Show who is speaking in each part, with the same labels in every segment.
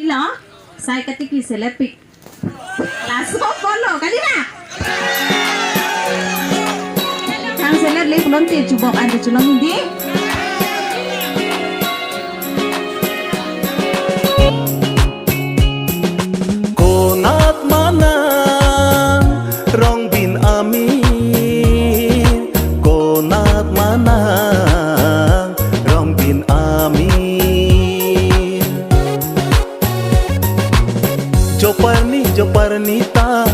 Speaker 1: Pila, saya kata kisah lepik. Langsung follow kali nak. Kang seleb lep lonte cuba ada culong ini.
Speaker 2: Konat mana rong bin amin, konat mana rong bin amin. Joparnita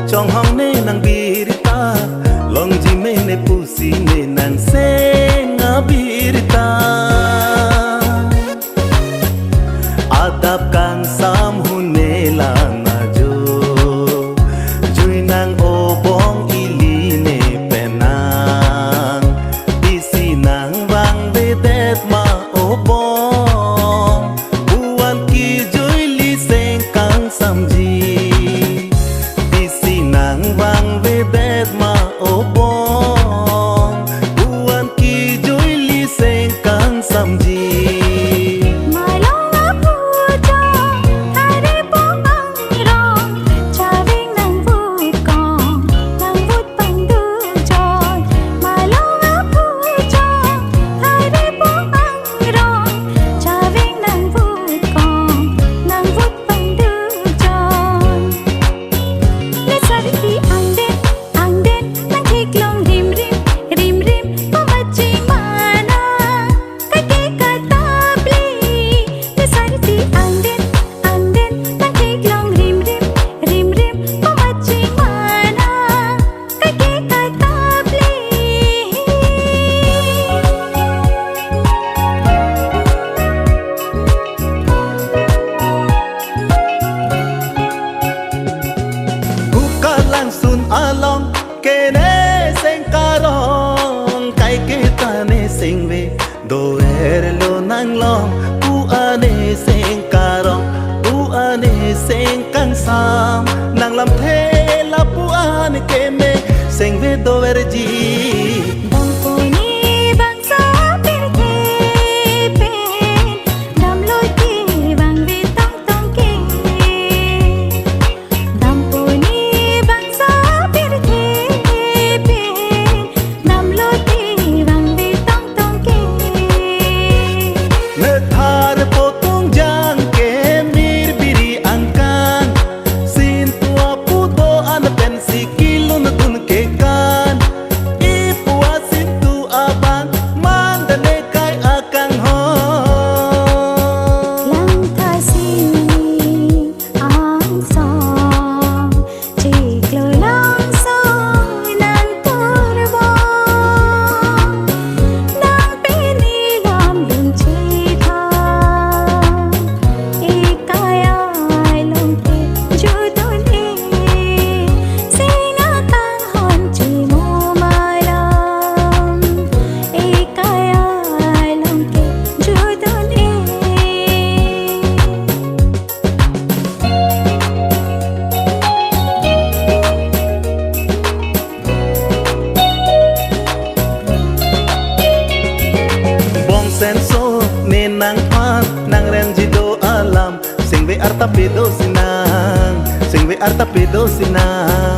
Speaker 2: chong hong ne nang birita, long ji me ne pusi ne nang senga birita. Adap kang sam hune lang na jo, jui nang obong ili ne penang, bisi nang bang bedet ma obong, buan ki jui li seng kang samji, bisi nang bang bedet ma obong, buan ki jui li seng kang samji. Along kene seng karong kai kita ne seng ve do lo nang long u ane seng karong u ane seng kang sam nang lam the la pu ane keme seng ve do ji. Senso ne nang pan nang renjido alam sing we arta pedo sinang sing we arta pedo sinang.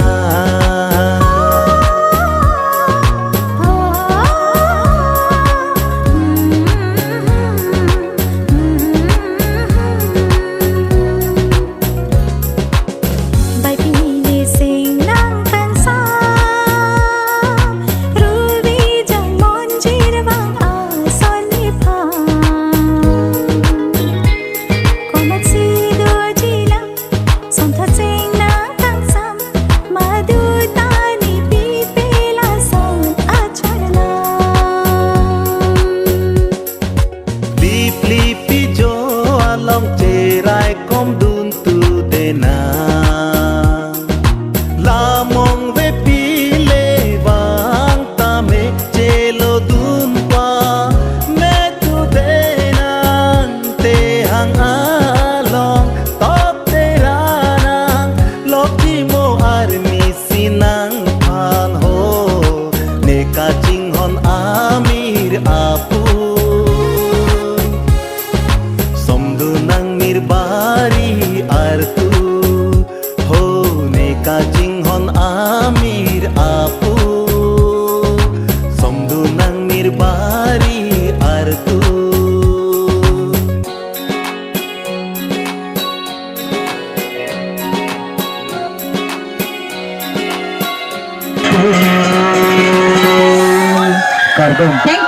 Speaker 2: Long cerai kom dun tu dena la mong ve pile wang ta me chelo dun pa me tu dena te hang along top te ranang loki mo armi sinang phan ho ne ka jing hon amir apu bar bari artu ho neka jinghon amir apu somdu nang nirbari artu
Speaker 3: Cardón.
Speaker 1: Thank